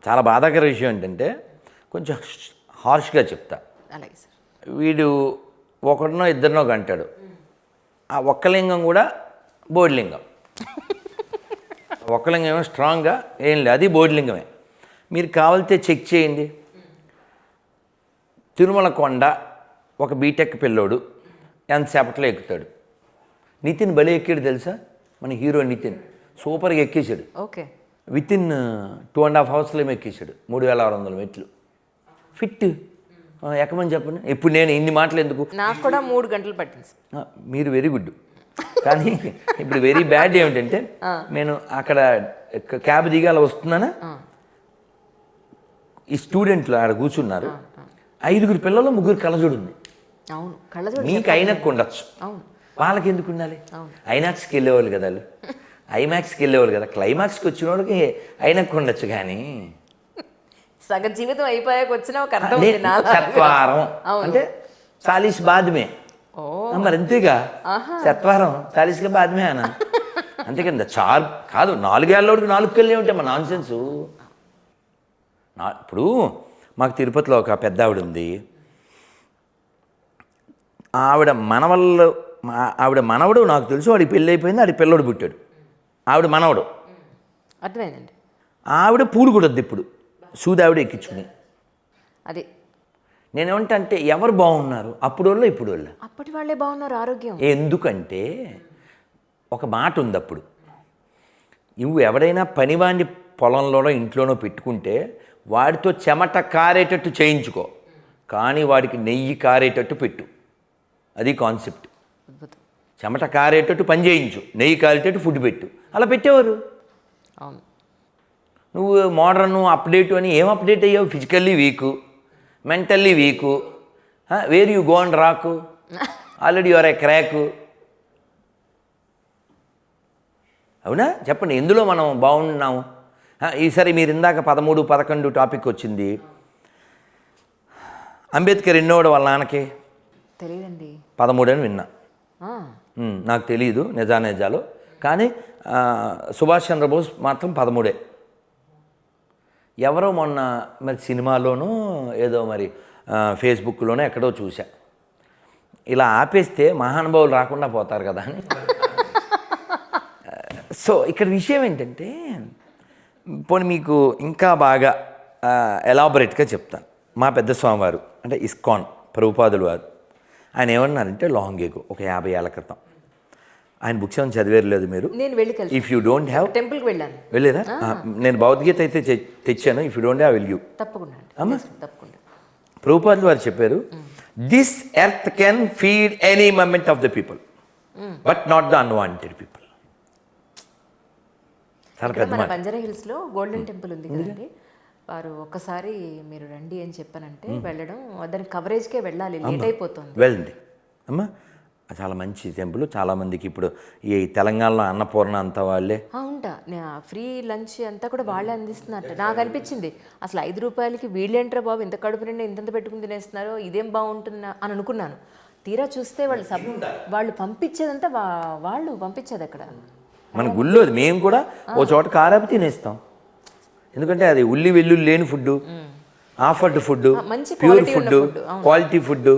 చాలా బాధాకర విషయం ఏంటంటే కొంచెం హార్ష్గా చెప్తా. అలాగే సార్. వీడు ఒకడినో ఇద్దరినో కంటాడు. ఆ ఒక్కలింగం కూడా బోడిలింగం. ఒక్కలింగం ఏమో స్ట్రాంగ్గా ఏం లేదు, అది బోడిలింగమే. మీరు కావాలితే చెక్ చేయండి. తిరుమల కొండ ఒక బీటెక్ పిల్లోడు ఎంతసేపట్లో ఎక్కుతాడు. నితిన్ భలే ఎక్కాడు తెలుసా, మన హీరో నితిన్ సూపర్గా ఎక్కేసాడు. ఓకే. వితిన్ 2.5 అవర్స్లో ఏమో ఎక్కేసాడు 3600 మెట్లు. ఫిట్ ఎక్కమని చెప్పండి. ఇప్పుడు నేను ఇన్ని మాటలు ఎందుకు, నాకు కూడా 3 గంటలు పట్టింది. మీరు వెరీ గుడ్. కానీ ఇప్పుడు వెరీ బ్యాడ్ ఏమిటంటే నేను అక్కడ క్యాబ్ దిగి అలా వస్తున్నానా, ఈ స్టూడెంట్లు ఆడ కూర్చున్నారు. 5 పిల్లలు 3 కళ్ళజోడు ఉంది. అవును, కళ్ళజోడు నీకు ఐనాక్స్ ఉండొచ్చు, అవును, వాళ్ళకి ఎందుకు ఉండాలి? ఐనాక్స్కి వెళ్ళేవాళ్ళు కదా, వాళ్ళు ఐమాక్స్కి వెళ్ళేవాళ్ళు కదా. క్లైమాక్స్కి వచ్చిన వాళ్ళకి ఐనాక్స్ ఉండొచ్చు. కానీ సగం జీవితం అయిపోయాక వచ్చిన ఒక అర్థం ఉంది. సత్వారం అంటే 40 బాద్మే, మరి అంతేగా. సత్వారం 40గా బాద్మే అన్న, అంతేకదా. చార్ కాదు, 4 ఏళ్ళోడికి 4 కళ్ళు ఏమిటి మా నాన్ సెన్సు. ఇప్పుడు మాకు తిరుపతిలో ఒక పెద్ద ఆవిడ ఉంది. ఆవిడ మనవడు నాకు తెలుసు, వాడికి పెళ్ళి అయిపోయింది, ఆడి పిల్లోడు పుట్టాడు. ఆవిడ మనవడు, అర్థమైందండి. ఆవిడ పూలు కూడా వద్దు ఇప్పుడు, సూది ఆవిడ ఎక్కించుకుని. అది నేనేమంటే ఎవరు బాగున్నారు, అప్పుడు వాళ్ళు ఇప్పుడు వాళ్ళు. అప్పటి వాళ్ళే బాగున్నారు ఆరోగ్యం. ఎందుకంటే ఒక మాట ఉంది అప్పుడు, నువ్వు ఎవడైనా పనివాడిని పొలంలోనో ఇంట్లోనో పెట్టుకుంటే వాడితో చెమట కారేటట్టు చేయించుకో, కానీ వాడికి నెయ్యి కారేటట్టు పెట్టు. అది కాన్సెప్ట్. చెమట కారేటట్టు పని చేయించు, నెయ్యి కారేటట్టు ఫుడ్ పెట్టు. అలా పెట్టేవారు. అవును. నువ్వు మోడర్న్ అప్డేట్ అని ఏం అప్డేట్ అయ్యావు? Physically weak, mentally weak. Where you go and rock, already your a crack. అవునా చెప్పండి, ఎందులో మనం బాగున్నాము? ఈసారి మీరు ఇందాక 13, 11 టాపిక్ వచ్చింది. అంబేద్కర్ ఎన్నోడు వాళ్ళ నాన్నకి తెలియదండి. 13 అని విన్నా. నాకు తెలియదు నిజాలు, కానీ సుభాష్ చంద్రబోస్ మాత్రం 13. ఎవరో మొన్న మరి సినిమాలోనూ ఏదో మరి ఫేస్బుక్లోనో ఎక్కడో చూసా. ఇలా ఆపేస్తే మహానుభావులు రాకుండా పోతారు కదా అని. సో ఇక్కడ విషయం ఏంటంటే, పోనీ మీకు ఇంకా బాగా ఎలాబొరేట్గా చెప్తాను. మా పెద్ద స్వామివారు అంటే ఇస్కాన్ ప్రభుపాదులు వారు, ఆయన ఏమన్నారంటే లాంగ్ ఎగో, ఒక 50 ఏళ్ల క్రితం, ఆయన బుక్స్ ఏమైనా చదివేరు లేదు మీరు? నేను వెళ్ళి కలిసి, ఇఫ్ యూ డోంట్ హ్యావ్ టెంపుల్కి వెళ్ళాను. వెళ్ళేదా? నేను భగవద్గీత అయితే తెచ్చాను. If you don't have will you. తప్పకుండా అమ్మా, తప్పకుండా. ప్రభుపాదులు వారు చెప్పారు, this earth can feed any moment of the people but not the unwanted people. చాలా పెద్ద మాట. బంజారా హిల్స్ లో గోల్డెన్ టెంపుల్ ఉంది కదండి, వారు ఒక్కసారి మీరు రండి అని చెప్పానంటే వెళ్ళడం, దాని కవరేజ్కే వెళ్ళాలి, లేట్ అయిపోతుంది. వెళ్ళండి అమ్మా, చాలా మంచి టెంపుల్. చాలామందికి ఇప్పుడు ఈ తెలంగాణలో అన్నపూర్ణ అంతా వాళ్ళే ఉంటా, ఫ్రీ లంచ్ అంతా కూడా వాళ్ళే అందిస్తున్నట్టు నాకు అనిపించింది. అసలు 5 రూపాయలకి వీళ్ళేంట్రా బాబు ఇంత కడుపు నిండా ఇంత పెట్టుకుని తినేస్తున్నారో, ఇదేం బాగుంటుంది అని అనుకున్నాను. తీరా చూస్తే వాళ్ళు పంపించేదంతా వాళ్ళు పంపించేది అక్కడ మన గుళ్ళో. మేము కూడా ఓ చోట కారాపి తినేస్తాం, ఎందుకంటే అది ఉల్లి వెల్లుల్లి లేని food, offered food, pure food, quality food,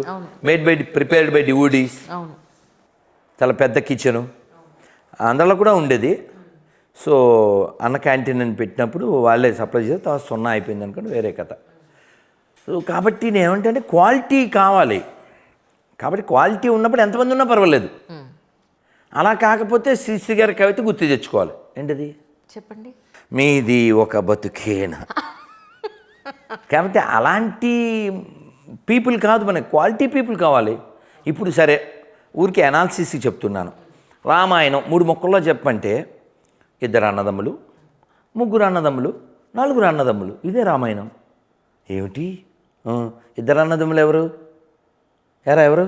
prepared by devotees. చాలా పెద్ద కిచెను అందులో కూడా ఉండేది. సో అన్న క్యాంటీన్ అని పెట్టినప్పుడు వాళ్ళే సప్లై చేస్తే తర్వాత 0 అయిపోయింది అనుకోండి, వేరే కథ. సో కాబట్టి నేను ఏమంటే క్వాలిటీ కావాలి. కాబట్టి క్వాలిటీ ఉన్నప్పుడు ఎంతమంది ఉన్నా పర్వాలేదు. అలా కాకపోతే శ్రీశ్రీ గారి కవిత గుర్తు తెచ్చుకోవాలి. ఏంటది చెప్పండి? మీది ఒక బతుకేనా. కాబట్టి అలాంటి పీపుల్ కాదు, మనకి క్వాలిటీ పీపుల్ కావాలి. ఇప్పుడు సరే ఊరికి అనాలిసిస్ చెప్తున్నాను. రామాయణం 3 ముక్కల్లో చెప్పంటే 2 అన్నదమ్ములు, 3 అన్నదమ్ములు, 4 అన్నదమ్ములు, ఇదే రామాయణం. ఏమిటి 2 అన్నదమ్ములు ఎవరు? ఎవరు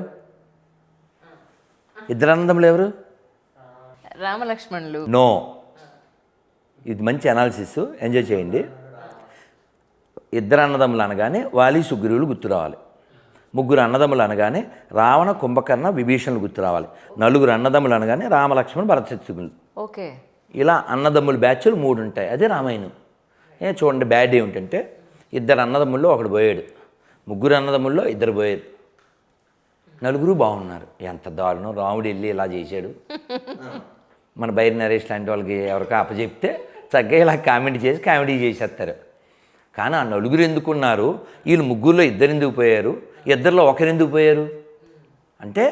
2 అన్నదమ్ములు ఎవరు? రామలక్ష్మణులు. నో, ఇది మంచి అనాలిసిస్, ఎంజాయ్ చేయండి. 2 అన్నదమ్ములు అనగానే వాలి సుగ్రీవులు గుర్తు రావాలి. 3 అన్నదమ్ములు అనగానే రావణ కుంభకర్ణ విభీషణులు గుర్తు రావాలి. 4 అన్నదమ్ములు అనగానే రామలక్ష్మణ్ భరతశత్రుఘ్నులు. ఓకే, ఇలా అన్నదమ్ముల బ్యాచ్లు 3 ఉంటాయి. అదే రామాయణం. చూడండి బ్యాడ్ ఏమిటంటే 2 అన్నదమ్ముల్లో ఒకడు పోయాడు, 3 అన్నదమ్ముల్లో 2 పోయారు, 4 బాగున్నారు. ఎంత దారుణం, రాముడు వెళ్ళి ఇలా చేశాడు. మన బైరి నరేష్ లాంటి వాళ్ళకి ఎవరికో అప్పచెప్తే చక్కగా ఇలా కామెడీ చేసేస్తారు. కానీ ఆ 4 ఎందుకున్నారు, వీళ్ళు 3లో 2 ఎందుకు పోయారు, 2లో 1 ఎందుకు పోయారు అంటే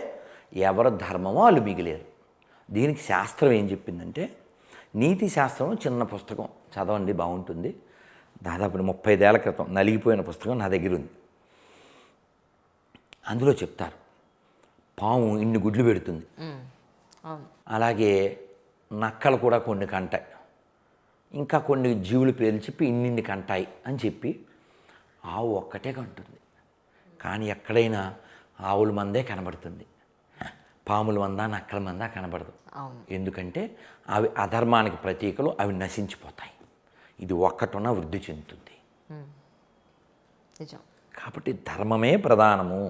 ఎవరు ధర్మమో వాళ్ళు మిగిలేరు. దీనికి శాస్త్రం ఏం చెప్పిందంటే, నీతి శాస్త్రం చిన్న పుస్తకం చదవండి, బాగుంటుంది. దాదాపు 35 ఏళ్ల క్రితం నలిగిపోయిన పుస్తకం నా దగ్గర ఉంది. అందులో చెప్తారు పాము ఇన్ని గుడ్లు పెడుతుంది, అలాగే నక్కలు కూడా కొన్ని కంటాయి, ఇంకా కొన్ని జీవుల పేర్లు చెప్పి ఇన్నిన్ని కంటాయి అని చెప్పి ఆవు ఒక్కటే కంటుంది. కానీ ఎక్కడైనా ఆవుల మందే కనబడుతుంది, పాముల మందా నక్కల మందా కనబడదు. ఎందుకంటే అవి అధర్మానికి ప్రతీకలు, అవి నశించిపోతాయి. ఇది ఒక్కటున్నా వృద్ధి చెందుతుంది. కాబట్టి ధర్మమే ప్రధానము.